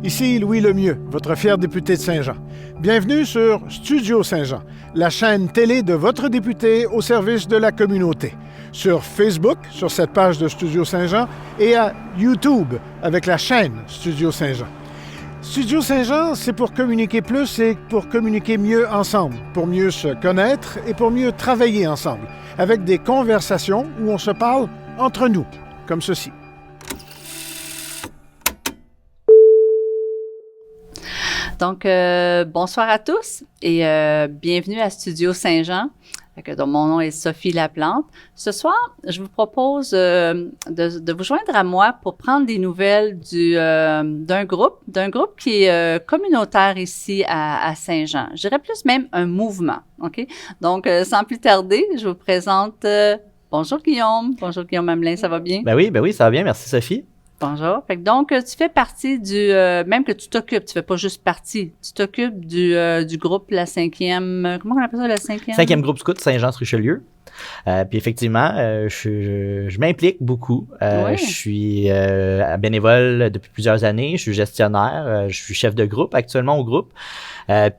Ici Louis Lemieux, votre fier député de Saint-Jean. Bienvenue sur Studio Saint-Jean, la chaîne télé de votre député au service de la communauté. Sur Facebook, sur cette page de Studio Saint-Jean, et à YouTube avec la chaîne Studio Saint-Jean. Studio Saint-Jean, c'est pour communiquer plus et pour communiquer mieux ensemble, pour mieux se connaître et pour mieux travailler ensemble, avec des conversations où on se parle entre nous, comme ceci. Donc, bonsoir à tous et bienvenue à Studio Saint-Jean. Donc, mon nom est Sophie Laplante. Ce soir, je vous propose de vous joindre à moi pour prendre des nouvelles d'un groupe qui est communautaire ici à Saint-Jean. Je dirais plus même un mouvement, OK? Donc, sans plus tarder, je vous présente... bonjour Guillaume Hamelin, ça va bien? Ben oui, ça va bien, merci Sophie. Bonjour. Fait que donc, tu fais partie même que tu t'occupes, tu fais pas juste partie, tu t'occupes du groupe, la cinquième, comment on appelle ça, la cinquième? Cinquième groupe scout Saint-Jean-sur-Richelieu. Puis effectivement, je m'implique beaucoup. Oui. Je suis bénévole depuis plusieurs années. Je suis gestionnaire. Je suis chef de groupe actuellement au groupe.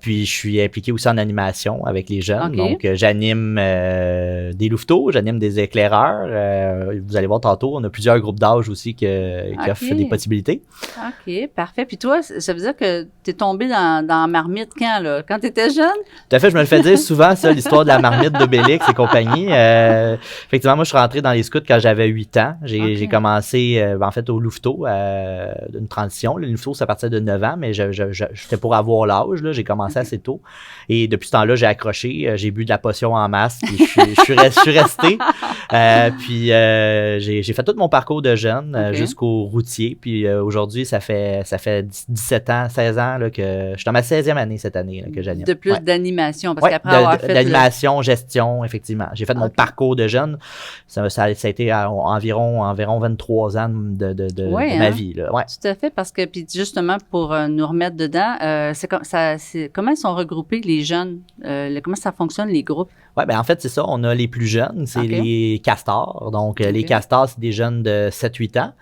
Puis je suis impliqué aussi en animation avec les jeunes. Okay. Donc j'anime des louveteaux, j'anime des éclaireurs. Vous allez voir tantôt, on a plusieurs groupes d'âge aussi qui offrent des possibilités. OK, parfait. Puis toi, ça veut dire que tu es tombé dans la marmite quand, là? Quand tu étais jeune? Tout à fait, je me le fais dire souvent, ça, l'histoire de la marmite d'Obélix et compagnie. Effectivement, moi, je suis rentré dans les scouts quand j'avais 8 ans. J'ai commencé, en fait, au louveteau, une transition. Le louveteau, c'est à partir de 9 ans, mais j'étais pour avoir l'âge, là. J'ai commencé assez tôt. Et depuis ce temps-là, j'ai accroché. J'ai bu de la potion en masse. Puis je suis resté. Puis j'ai fait tout mon parcours de jeune jusqu'au routier. Puis aujourd'hui, ça fait 17 ans, 16 ans là, que je suis dans ma 16e année cette année là, que j'anime. De plus d'animation, parce qu'après avoir fait... D'animation, gestion, effectivement. J'ai fait mon parcours de jeune. Ça a été environ 23 ans de ma vie. Là. Ouais. Tout à fait, parce que, puis justement, pour nous remettre dedans, comment ils sont regroupés, les jeunes? Comment ça fonctionne, les groupes? Oui, ben en fait, c'est ça. On a les plus jeunes, c'est les castors. Donc, les castors, c'est des jeunes de 7-8 ans.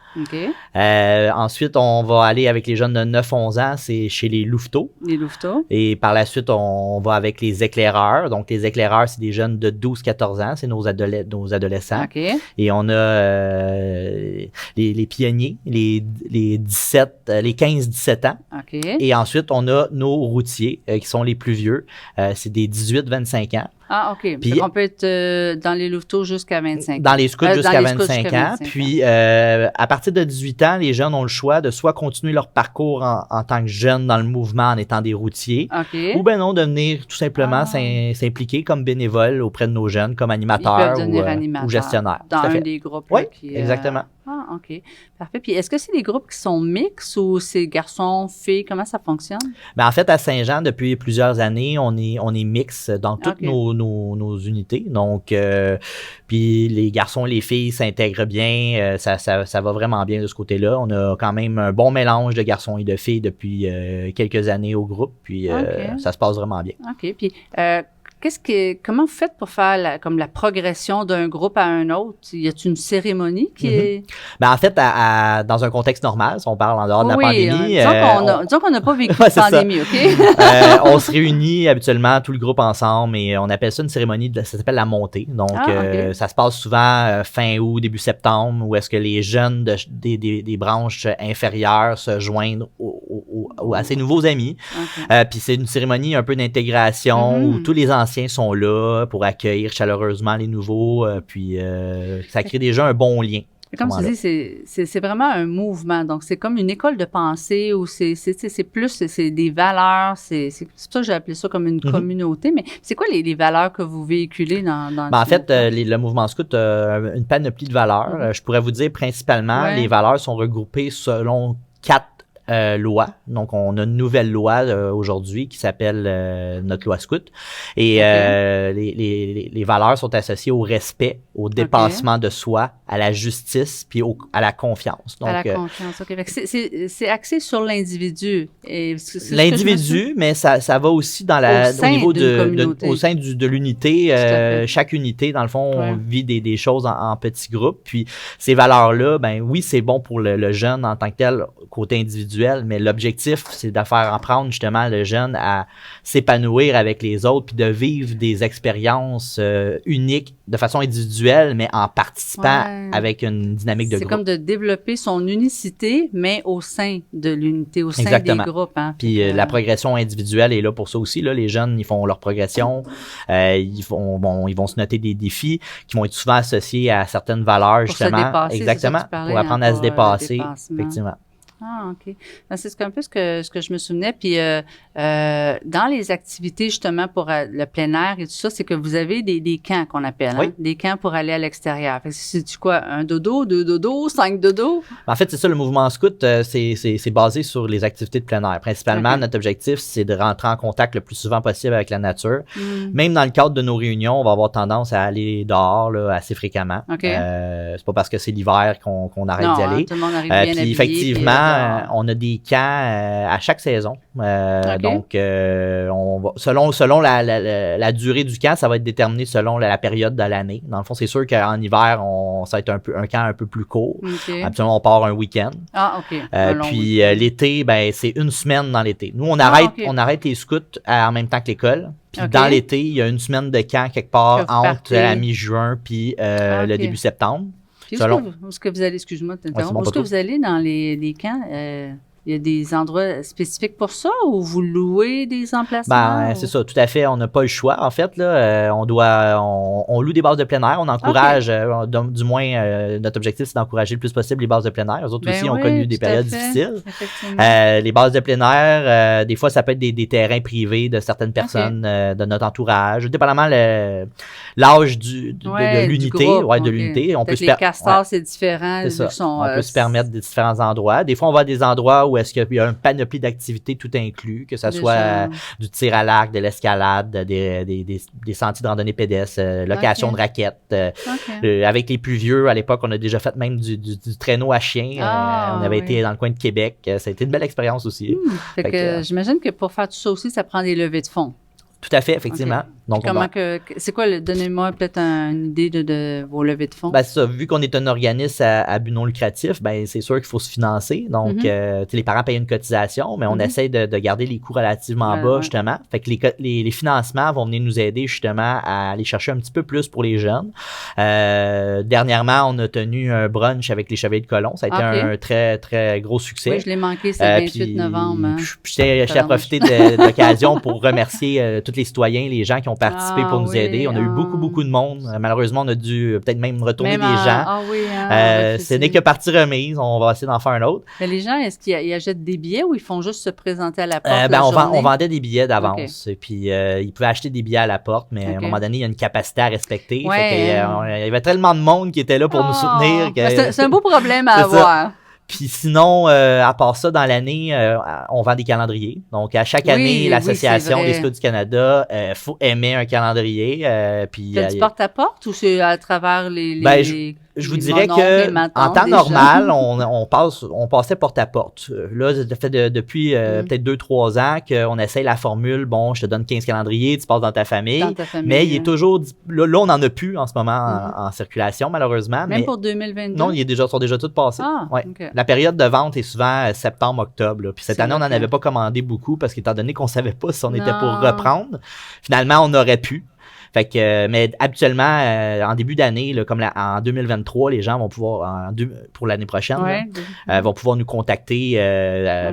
Ensuite, on va aller avec les jeunes de 9-11 ans, c'est chez les louveteaux. Les louveteaux. Et par la suite, on va avec les éclaireurs. Donc, les éclaireurs, c'est des jeunes de 12-14 ans, c'est nos adolescents. Et on a les pionniers, les 15-17 ans. Et ensuite, on a nos routiers, qui sont les plus vieux. C'est des 18-25 ans. Ah, OK. Puis on peut être dans les louveteaux jusqu'à 25 ans. Dans les scouts jusqu'à 25 ans. Puis, à partir de 18 ans, les jeunes ont le choix de soit continuer leur parcours en tant que jeunes dans le mouvement en étant des routiers, ou ben non, de venir tout simplement s'impliquer comme bénévole auprès de nos jeunes, comme animateurs ou gestionnaires. Dans un des groupes. Oui, exactement. Ah, OK. Parfait. Puis, est-ce que c'est des groupes qui sont mixtes ou c'est garçons, filles? Comment ça fonctionne? Ben, en fait, à Saint-Jean, depuis plusieurs années, on est mix dans toutes nos unités. Donc, puis les garçons et les filles s'intègrent bien. Ça va vraiment bien de ce côté-là. On a quand même un bon mélange de garçons et de filles depuis quelques années au groupe. Puis, ça se passe vraiment bien. OK. Puis, comment vous faites pour faire la progression d'un groupe à un autre? Y a-t-il une cérémonie qui est... Ben, en fait, dans un contexte normal, si on parle en dehors de la pandémie... disons qu'on n'a pas vécu de pandémie, OK? On se réunit habituellement, tout le groupe ensemble, et on appelle ça une cérémonie, ça s'appelle la montée. Donc, ça se passe souvent fin août, début septembre, où est-ce que les jeunes des branches inférieures se joignent à ses nouveaux amis. Puis c'est une cérémonie un peu d'intégration où tous les anciens sont là pour accueillir chaleureusement les nouveaux, puis ça crée déjà un bon lien. Comme tu dis, c'est vraiment un mouvement. Donc, c'est comme une école de pensée où c'est des valeurs. C'est pour ça que j'ai appelé ça comme une communauté. Mais c'est quoi les valeurs que vous véhiculez dans en fait, le mouvement scout a une panoplie de valeurs. Je pourrais vous dire principalement, les valeurs sont regroupées selon 4 loi. Donc, on a une nouvelle loi aujourd'hui qui s'appelle notre loi scout. Et les valeurs sont associées au respect, au dépassement de soi, à la justice, puis à la confiance. Donc, à la confiance, OK. C'est axé sur l'individu. L'individu, mais ça va aussi dans au niveau au sein de l'unité. Chaque unité, dans le fond, on vit des choses en petits groupes. Puis, ces valeurs-là, ben oui, c'est bon pour le jeune en tant que tel, côté individuel, individuel, mais l'objectif, c'est de faire apprendre justement le jeune à s'épanouir avec les autres puis de vivre des expériences uniques de façon individuelle, mais en participant avec une dynamique de groupe. C'est comme de développer son unicité, mais au sein de l'unité, au sein Exactement. des groupes. Hein? Puis la progression individuelle est là pour ça aussi. Là. Les jeunes, ils font leur progression, ils vont se noter des défis qui vont être souvent associés à certaines valeurs, pour justement. Se dépasser, exactement, c'est ça que tu parlais, pour apprendre à se dépasser, dépassement. effectivement. Ah, OK. Ben, c'est un peu ce que je me souvenais. Puis, dans les activités, justement, pour le plein air et tout ça, c'est que vous avez des camps qu'on appelle, Oui. hein? Des camps pour aller à l'extérieur. Fait que c'est quoi? 1 dodo, 2 dodos, 5 dodos? En fait, c'est ça, le mouvement scout, c'est basé sur les activités de plein air. Principalement, OK. notre objectif, c'est de rentrer en contact le plus souvent possible avec la nature. Même dans le cadre de nos réunions, on va avoir tendance à aller dehors là, assez fréquemment. OK. C'est pas parce que c'est l'hiver qu'on arrête Non, d'y aller. hein, tout le monde arrive bien Puis habillé, effectivement, puis, on a des camps à chaque saison. OK. Donc, on va, selon la durée du camp, ça va être déterminé selon la période de l'année. Dans le fond, c'est sûr qu'en hiver, ça va être un camp un peu plus court. OK. Absolument, on part un week-end. Ah, OK. Un long Puis week-end. l'été, ben c'est une semaine dans l'été. Nous, on OK. arrête les scouts en même temps que l'école. Puis OK. dans l'été, il y a une semaine de camp quelque part Que vous entre partez. la mi-juin puis le OK. début septembre. Puis selon- où est-ce que vous allez, excuse-moi de Ouais, c'est t'interrompre, bon, où est-ce pas que trop. vous allez dans les camps? Il y a des endroits spécifiques pour ça ou vous louez des emplacements? Ben, c'est ça, tout à fait. On n'a pas le choix, en fait. Là. On loue des bases de plein air. On encourage, du moins, notre objectif, c'est d'encourager le plus possible les bases de plein air. Eux autres Ben aussi ont oui, connu des tout à périodes fait. difficiles. Effectivement. Les bases de plein air, des fois, ça peut être des terrains privés de certaines personnes de notre entourage, dépendamment l'âge de l'unité. De l'unité. On peut les castors, c'est différent. C'est ça. Sont, On peut se permettre des différents endroits. Des fois, on va à des endroits où est-ce qu'il y a une panoplie d'activités tout inclus, que ce soit du tir à l'arc, de l'escalade, des sentiers de randonnée pédestre, location de raquettes. Avec les plus vieux, à l'époque, on a déjà fait même du traîneau à chien. On avait été dans le coin de Québec. Ça a été une belle expérience aussi. Fait que j'imagine que pour faire tout ça aussi, ça prend des levées de fonds. Tout à fait, effectivement. Okay. Donc, c'est quoi, donnez-moi peut-être une idée de vos levées de fonds. Ben, c'est ça, vu qu'on est un organisme à but non lucratif, ben, c'est sûr qu'il faut se financer. Donc, les parents payent une cotisation, mais on essaie de garder les coûts relativement bas, justement. Fait que les financements vont venir nous aider, justement, à aller chercher un petit peu plus pour les jeunes. Dernièrement, on a tenu un brunch avec les Chevaliers de Colomb. Ça a été un très, très gros succès. Oui, je l'ai manqué, c'est le 28 novembre. Hein. Je tiens à profiter de l'occasion pour remercier tous les citoyens, les gens qui ont participé pour nous aider. On a eu beaucoup de monde. Malheureusement, on a dû peut-être même retourner des gens. Ce n'est que partie remise. On va essayer d'en faire un autre. Mais les gens, est-ce qu'ils achètent des billets ou ils font juste se présenter à la porte on vendait des billets d'avance. Okay. Puis, ils pouvaient acheter des billets à la porte, mais à un moment donné, il y a une capacité à respecter. Ouais. Fait il y avait tellement de monde qui était là pour nous soutenir. C'est un beau problème à avoir. Puis sinon, à part ça, dans l'année, on vend des calendriers. Donc, à chaque année, l'Association des Scouts du Canada faut aimer un calendrier. Puis, du porte-à-porte ou c'est à travers je vous dirais que en temps normal, on passait porte-à-porte. Là, ça fait depuis peut-être 2-3 ans qu'on essaye la formule, bon, je te donne 15 calendriers, tu passes dans ta famille. Mais il est toujours... Là, on n'en a plus en ce moment en circulation, malheureusement. Même pour 2022? Non, sont déjà tous passés. Okay. La période de vente est souvent septembre-octobre. Puis cette année, on n'en avait pas commandé beaucoup parce qu'étant donné qu'on ne savait pas si on était pour reprendre, finalement, on aurait pu. Fait que, mais habituellement, en début d'année, là, comme en 2023, les gens vont pouvoir, pour l'année prochaine, vont pouvoir nous contacter.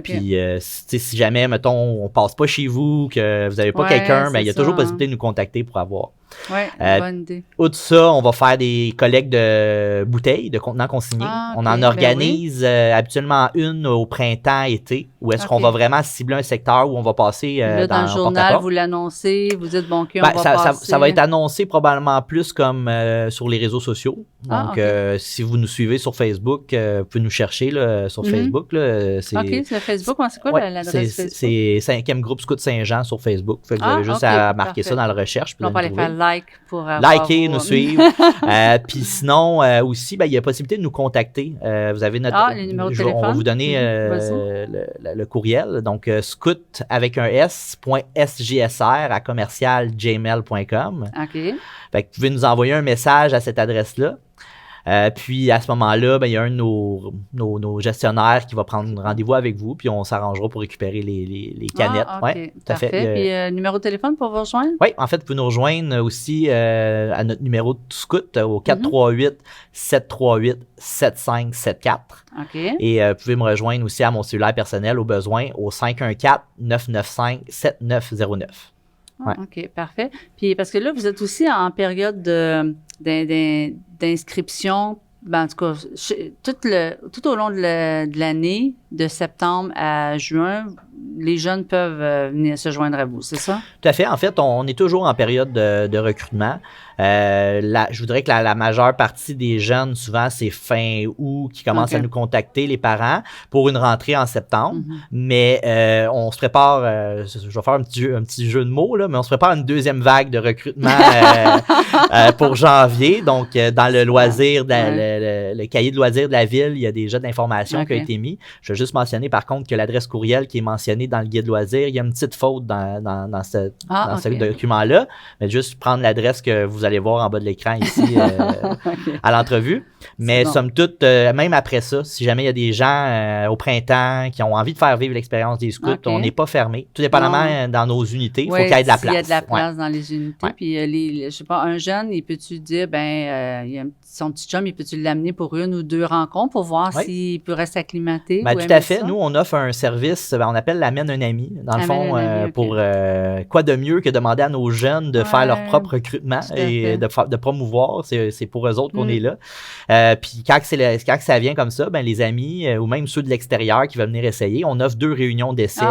Puis, si jamais, mettons, on passe pas chez vous, que vous n'avez pas quelqu'un, mais il y a toujours possibilité de nous contacter pour avoir. Oui, bonne idée. Outre ça, on va faire des collectes de bouteilles, de contenants consignés. On en organise habituellement une au printemps-été, où est-ce qu'on va vraiment cibler un secteur où on va passer là, dans le journal, vous l'annoncez, vous dites, bon, OK, on va passer. Ça va être annoncé probablement plus comme sur les réseaux sociaux. Donc, si vous nous suivez sur Facebook, vous pouvez nous chercher là, sur Facebook. Là, c'est Facebook. C'est quoi l'adresse Facebook? C'est 5e groupe Scout Saint-Jean sur Facebook. Fait que vous avez juste à marquer ça dans la recherche. On va aller faire like pour liker, nous suivre. Puis sinon, aussi, il y a possibilité de nous contacter. Vous avez notre le numéro de téléphone. On va vous donner le courriel. Donc, scout avec un s.sgsr@commercialgmail.com. OK. Fait que vous pouvez nous envoyer un message à cette adresse-là. Puis à ce moment-là, ben, il y a un de nos gestionnaires qui va prendre rendez-vous avec vous, puis on s'arrangera pour récupérer les canettes. OK, Ouais, tout à parfait. fait. Puis numéro de téléphone pour vous rejoindre? Oui, en fait, vous pouvez nous rejoindre aussi à notre numéro de scout au 438-738-7574. OK. Et vous pouvez me rejoindre aussi à mon cellulaire personnel au besoin au 514-995-7909. Ouais. OK, parfait. Puis parce que là, vous êtes aussi en période d'inscription. Ben, en tout cas, tout au long de l'année, de septembre à juin, les jeunes peuvent venir se joindre à vous, c'est ça? Tout à fait. En fait, on est toujours en période de recrutement. Je voudrais que la majeure partie des jeunes, souvent, c'est fin août qui commencent à nous contacter, les parents, pour une rentrée en septembre. Mais on se prépare, je vais faire un petit jeu de mots, là, mais on se prépare à une deuxième vague de recrutement pour janvier. Donc, dans le loisir, le cahier de loisirs de la ville, il y a déjà de l'information qui a été mis. Je vais juste mentionner, par contre, que l'adresse courriel qui est mentionnée dans le guide loisirs, il y a une petite faute dans ce document-là. Mais juste prendre l'adresse que vous allez voir en bas de l'écran ici à l'entrevue. Mais somme toute, même après ça, si jamais il y a des gens au printemps qui ont envie de faire vivre l'expérience des scouts, on n'est pas fermé. Tout dépendamment dans nos unités, il faut qu'il y ait de la place. Il y a de la place dans les unités. Puis, je sais pas, un jeune, il peut-tu dire, il y a son petit chum, il peut-tu l'amener pour une ou deux rencontres pour voir s'il pourrait s'acclimater? Ben, tout à fait. Ça? Nous, on offre un service, on appelle l'amène un ami. Dans le fond, pour quoi de mieux que demander à nos jeunes de faire leur propre recrutement et de promouvoir. C'est pour eux autres qu'on est là. Puis quand ça vient comme ça, ben les amis ou même ceux de l'extérieur qui veulent venir essayer, on offre 2 réunions d'essai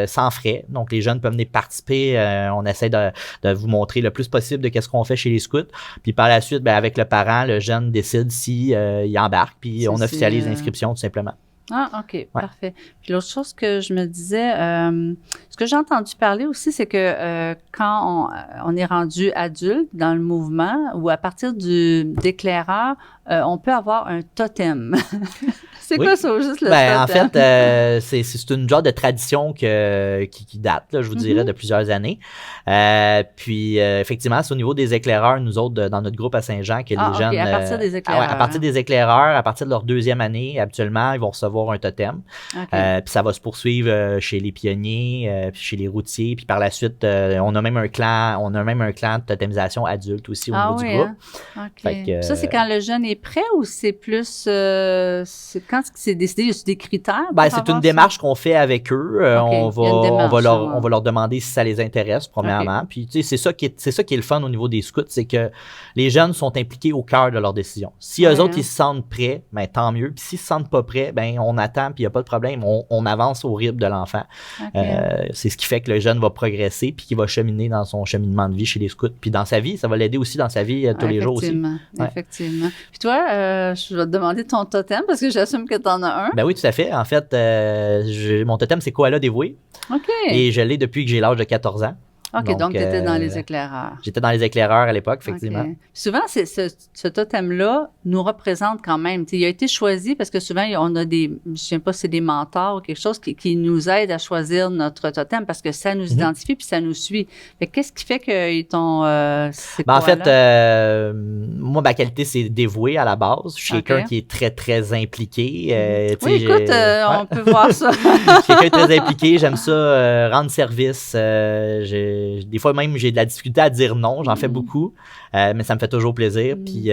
sans frais. Donc, les jeunes peuvent venir participer. On essaie de vous montrer le plus possible de qu'est-ce qu'on fait chez les scouts. Puis par la suite, ben, avec le parent, le jeune décide s'il embarque. Puis on officialise l'inscription tout simplement. Ah, OK, parfait. Puis l'autre chose que je me disais, ce que j'ai entendu parler aussi, c'est que quand on est rendu adulte dans le mouvement ou à partir d'éclaireur, on peut avoir un totem. C'est quoi ça, juste le totem? En fait, c'est une genre de tradition qui date, là, je vous dirais, de plusieurs années. Puis, effectivement, c'est au niveau des éclaireurs, nous autres, dans notre groupe à Saint-Jean, que les jeunes... à partir des éclaireurs. À partir des éclaireurs, à partir de leur 2e année, habituellement, ils vont recevoir un totem. Puis ça va se poursuivre chez les pionniers, puis chez les routiers, puis par la suite, on a même un clan de totemisation adulte aussi au niveau du groupe. Hein? OK. Ça, c'est quand le jeune est prêt ou c'est plus... c'est quand c'est décidé, y a des critères? C'est une démarche qu'on fait avec eux. On va leur demander si ça les intéresse, premièrement. Puis, tu sais, c'est ça qui est le fun au niveau des scouts, c'est que les jeunes sont impliqués au cœur de leur décision. Si eux autres, ils se sentent prêts, ben tant mieux. Puis s'ils se sentent pas prêts, ben on attend, puis il n'y a pas de problème. On avance au rythme de l'enfant. C'est ce qui fait que le jeune va progresser, puis qu'il va cheminer dans son cheminement de vie chez les scouts. Puis dans sa vie, ça va l'aider aussi dans sa vie tous les jours aussi. Effectivement. Puis toi, je vais te demander ton totem, parce que j'assume que tu en as un. Ben oui, tout à fait. En fait, mon totem, c'est Koala dévoué. OK. Et je l'ai depuis que j'ai l'âge de 14 ans. OK, donc tu étais dans les éclaireurs. J'étais dans les éclaireurs à l'époque, effectivement. Okay. Souvent, ce totem-là nous représente quand même. Il a été choisi parce que souvent, on a je ne sais pas si c'est des mentors ou quelque chose qui nous aide à choisir notre totem parce que ça nous identifie puis ça nous suit. Fait qu'est-ce qui fait qu'ils t'ont... en fait, moi, ma qualité, c'est dévoué à la base. Je suis quelqu'un qui est très, très impliqué. Oui, écoute, on peut voir ça. Je suis quelqu'un de très impliqué. J'aime ça, rendre service. Des fois même, j'ai de la difficulté à dire non. J'en fais beaucoup, mais ça me fait toujours plaisir. Puis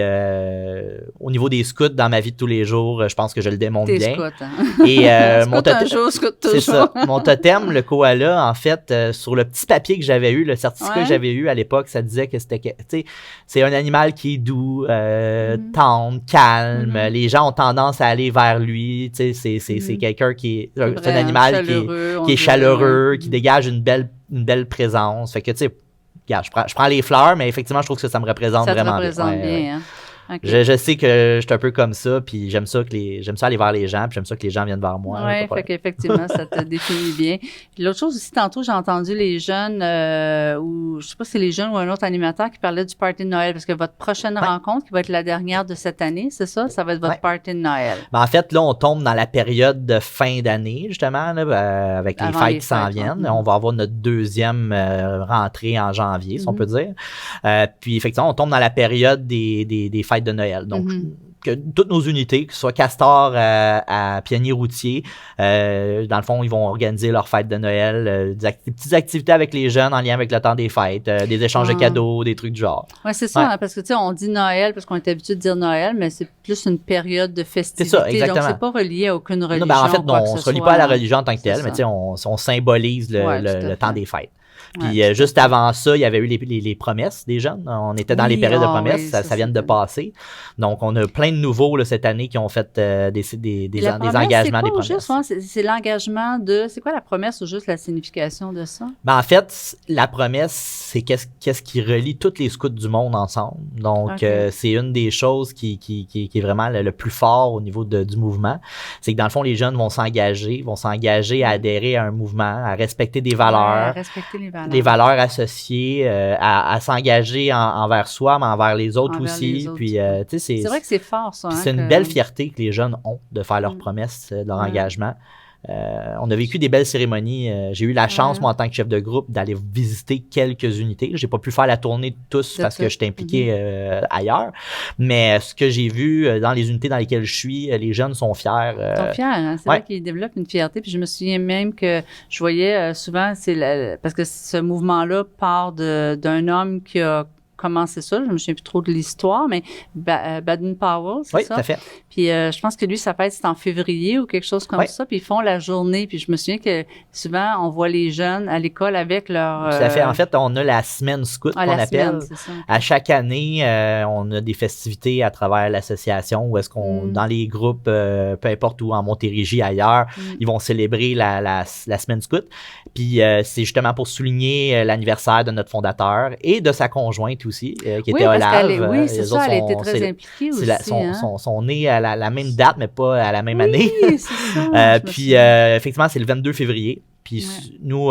au niveau des scouts, dans ma vie de tous les jours, je pense que je le démontre bien. Scout, hein? Et mon totem, scout toujours. C'est ça. Mon totem, le koala, en fait, sur le petit papier que j'avais eu, le certificat que j'avais eu à l'époque, ça disait que c'était, tu sais, c'est un animal qui est doux, tendre, calme. Les gens ont tendance à aller vers lui. Tu sais, c'est quelqu'un qui est, c'est un animal qui est chaleureux, qui dégage une belle présence. Fait que, tu sais, je prends les fleurs, mais effectivement, je trouve que ça me représente vraiment bien. Ça te représente bien, hein? Okay. Je sais que je suis un peu comme ça, puis j'aime ça aller vers les gens, puis j'aime ça que les gens viennent vers moi. Oui, fait qu'effectivement, ça te définit bien. Puis l'autre chose aussi, tantôt, j'ai entendu les jeunes, ou je sais pas si c'est les jeunes ou un autre animateur qui parlait du party de Noël, parce que votre prochaine rencontre, qui va être la dernière de cette année, c'est ça? Ça va être votre party de Noël. En fait, là, on tombe dans la période de fin d'année, justement, là, avec les fêtes qui s'en viennent. On va avoir notre 2e rentrée en janvier, si on peut dire. Puis effectivement, on tombe dans la période des fêtes fête de Noël. Donc, que toutes nos unités, que ce soit Castor à Pionnier-Routier, dans le fond, ils vont organiser leur fête de Noël, des petites activités avec les jeunes en lien avec le temps des fêtes, des échanges de cadeaux, des trucs du genre. Oui, c'est ça, hein, parce que tu sais, on dit Noël parce qu'on est habitué de dire Noël, mais c'est plus une période de festivité. C'est ça, exactement. Donc, c'est pas relié à aucune religion. Non, ben, en fait, quoi on que se ce relie soit, pas à la religion en tant que telle, c'est mais ça. tu sais, on symbolise le temps des fêtes. Puis Ouais, juste avant ça, il y avait eu les promesses des jeunes. On était dans Oui, les périodes de ah promesses, oui, ça vient de c'était- passer. Donc, on a plein de nouveaux là, cette année qui ont fait des La promesse, engagements, c'est des quoi, promesses. juste, hein, c'est l'engagement de... C'est quoi la promesse ou juste la signification de ça? Ben, en fait, la promesse, c'est qu'est-ce qui relie tous les scouts du monde ensemble. Donc, Ok. c'est une des choses qui est vraiment le plus fort au niveau du mouvement. C'est que dans le fond, les jeunes vont s'engager à adhérer à un mouvement, à respecter des valeurs, Ouais, à respecter les valeurs. associées, à s'engager envers soi, mais envers les autres Envers aussi. les autres, Puis, ouais. tu sais, C'est vrai que c'est fort, ça. puis hein, c'est une que- belle fierté que les jeunes ont de faire leurs promesses, de leur Ouais. engagement. On a vécu des belles cérémonies. J'ai eu la chance, Ouais. moi, en tant que chef de groupe, d'aller visiter quelques unités. J'ai pas pu faire la tournée de tous De parce que toutes. j'étais impliqué ailleurs. Mais ce que j'ai vu dans les unités dans lesquelles je suis, les jeunes sont fiers. Ils sont fiers, hein? C'est ouais. vrai qu'ils développent une fierté. Puis je me souviens même que je voyais souvent, parce que ce mouvement-là part d'un homme qui a commencé ça. Je me souviens plus trop de l'histoire, mais Baden-Powell, c'est Oui, ça? tout à fait. Puis je pense que lui, sa fête, c'est en février ou quelque chose comme Ouais. ça. Puis ils font la journée. Puis je me souviens que souvent, on voit les jeunes à l'école avec leur... Tout à fait. En fait, on a la semaine scout qu'on la appelle. semaine, c'est ça. À chaque année, on a des festivités à travers l'association où est-ce qu'on, dans les groupes, peu importe où, en Montérégie, ailleurs, ils vont célébrer la semaine scout. Puis c'est justement pour souligner l'anniversaire de notre fondateur et de sa conjointe aussi, qui Oui, était parce Olave. qu'elle est- oui, c'est Les ça, autres elle sont- était très c'est- impliquée c'est aussi. hein. sont nés à la même date, mais pas à la même année. Oui, c'est ça. je me Puis souviens. effectivement, c'est le 22 février. Puis Ouais. nous,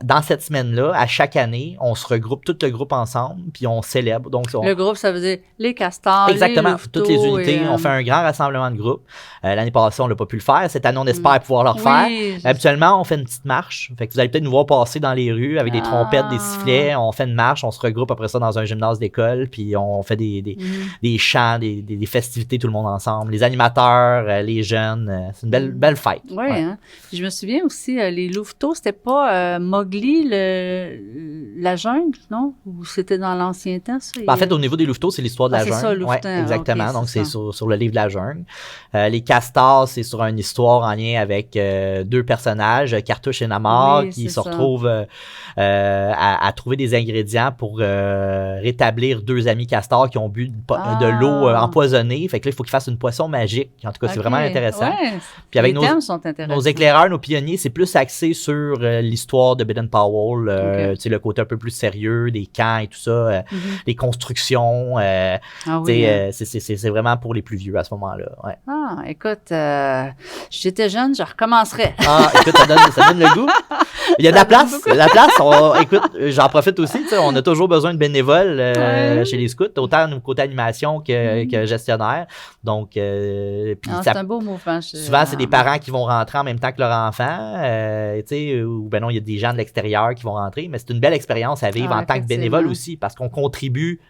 dans cette semaine-là, à chaque année, on se regroupe, tout le groupe ensemble, puis on célèbre. Donc, Le groupe, ça veut dire les castors, exactement, les louveteaux toutes les unités. et, On fait un grand rassemblement de groupe. L'année passée, on l'a pas pu le faire. Cette année, on espère pouvoir le refaire. Oui, Habituellement, on fait une petite marche. Fait que vous allez peut-être nous voir passer dans les rues avec des trompettes, des sifflets. On fait une marche, on se regroupe après ça dans un gymnase d'école, puis on fait des chants, des festivités, tout le monde ensemble. Les animateurs, les jeunes. C'est une belle fête. Oui, Ouais. hein. Puis je me souviens aussi, les louveteaux, c'était pas Mowgli, la jungle, non? Ou c'était dans l'ancien temps, ça? En fait, au niveau des louveteaux, c'est l'histoire de la c'est jungle. ça, louveteau. Ouais, exactement. Ok, Donc, c'est c'est ça. sur le livre de la jungle. Les castors, c'est sur une histoire en lien avec deux personnages, Cartouche et Namor, Oui, qui c'est se ça. retrouvent à trouver des ingrédients pour rétablir deux amis castors qui ont bu de l'eau empoisonnée. Fait que là, il faut qu'ils fassent une poisson magique. En tout cas, c'est Ok. vraiment intéressant. Ouais, Puis avec les thèmes sont intéressants. nos éclaireurs, nos pionniers, c'est plus axé sur l'histoire de Baden-Powell, Ok. tu sais, le côté un peu plus sérieux des camps et tout ça, les constructions. Ah Tu oui, sais, hein. c'est vraiment pour les plus vieux à ce moment-là. Ouais. Ah, écoute, j'étais jeune, je recommencerais. Ah, écoute, ça donne le goût. Il y a de la place. Il y a de la place. Écoute, j'en profite aussi. Tu sais, on a toujours besoin de bénévoles Ouais. chez les scouts, autant côté animation que gestionnaire. Donc, puis Ah, ça c'est un beau mouvement. souvent, c'est des parents qui vont rentrer en même temps que leur enfant, tu sais, ou ben non, il y a des gens de l'extérieur qui vont rentrer, mais c'est une belle expérience à vivre Ah, en tant que bénévole effectivement. aussi, parce qu'on contribue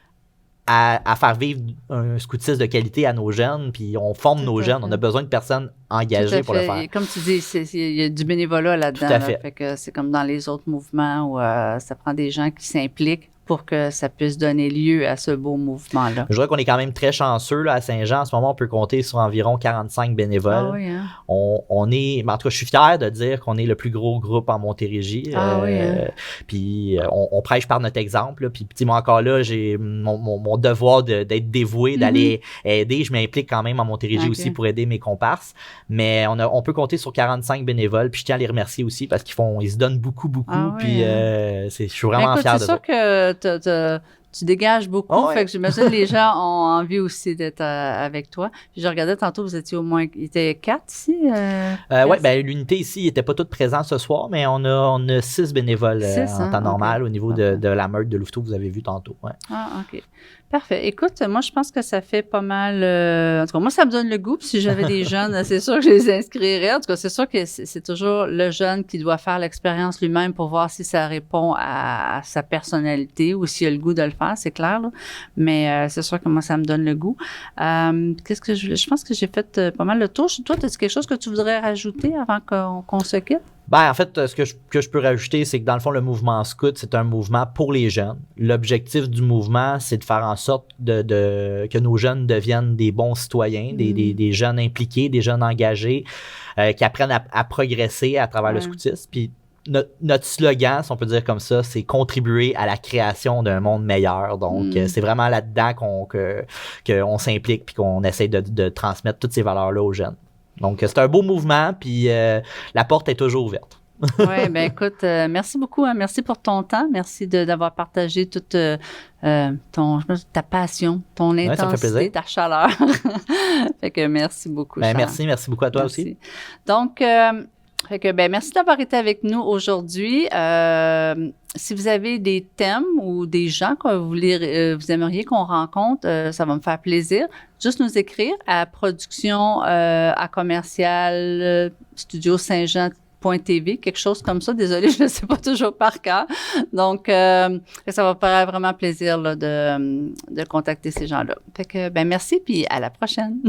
à faire vivre un scoutisme de qualité à nos jeunes, puis on forme Tout nos à jeunes. fait. On a besoin de personnes Tout à engagées pour le fait. faire. Et comme tu dis, il y a du bénévolat là-dedans. Tout à là. fait. Fait que c'est comme dans les autres mouvements où ça prend des gens qui s'impliquent pour que ça puisse donner lieu à ce beau mouvement-là. Je dirais qu'on est quand même très chanceux là, à Saint-Jean. En ce moment, on peut compter sur environ 45 bénévoles. Ah oui, hein? On est, mais en tout cas, je suis fier de dire qu'on est le plus gros groupe en Montérégie. Ah oui, hein? Puis on prêche par notre exemple. Là. Puis moi encore là, j'ai mon devoir d'être dévoué, d'aller aider. Je m'implique quand même en Montérégie Ok. aussi pour aider mes comparses. Mais on peut compter sur 45 bénévoles. Puis je tiens à les remercier aussi parce ils se donnent beaucoup. Ah oui, puis hein? je suis vraiment Écoute, fier de c'est ça. sûr que tu dégages beaucoup. Oh, ouais. Fait que j'imagine que les gens ont envie aussi d'être avec toi. Puis je regardais tantôt, vous étiez au moins, il était 4 ici? Oui, ben, l'unité ici n'était pas toute présente ce soir, mais on a 6 bénévoles 6, en hein? temps normal Ok. au niveau de la meute de Louveteau que vous avez vu tantôt. Ouais. Ah, OK. Parfait. Écoute, moi, je pense que ça fait pas mal... en tout cas, moi, ça me donne le goût. Puis si j'avais des jeunes, c'est sûr que je les inscrirais. En tout cas, c'est sûr que c'est toujours le jeune qui doit faire l'expérience lui-même pour voir si ça répond à sa personnalité ou s'il a le goût de le faire, c'est clair, là. Mais c'est sûr que moi, ça me donne le goût. Qu'est-ce que je pense que j'ai fait pas mal le tour. Toi, as-tu quelque chose que tu voudrais rajouter avant qu'on se quitte? Ben, en fait, ce que je peux rajouter, c'est que dans le fond, le mouvement scout, c'est un mouvement pour les jeunes. L'objectif du mouvement, c'est de faire en sorte que nos jeunes deviennent des bons citoyens, des jeunes impliqués, des jeunes engagés, qui apprennent à progresser à travers le scoutisme. Puis notre slogan, si on peut dire comme ça, c'est contribuer à la création d'un monde meilleur. Donc, c'est vraiment là-dedans qu'on s'implique puis qu'on essaie de transmettre toutes ces valeurs-là aux jeunes. Donc, c'est un beau mouvement, puis la porte est toujours ouverte. Oui, bien écoute, merci beaucoup. Hein, merci pour ton temps. Merci d'avoir partagé toute ta passion, ton intensité, ta chaleur. Fait que merci beaucoup, Charles. Merci beaucoup à toi aussi. Donc, merci d'avoir été avec nous aujourd'hui. Si vous avez des thèmes ou des gens que vous aimeriez qu'on rencontre, ça va me faire plaisir. Juste nous écrire à production à commercial Studio Saint-Jean.tv, quelque chose comme ça. Désolée, je ne sais pas toujours par cœur. Donc, ça va me faire vraiment plaisir là, de contacter ces gens-là. Fait que, merci, puis à la prochaine.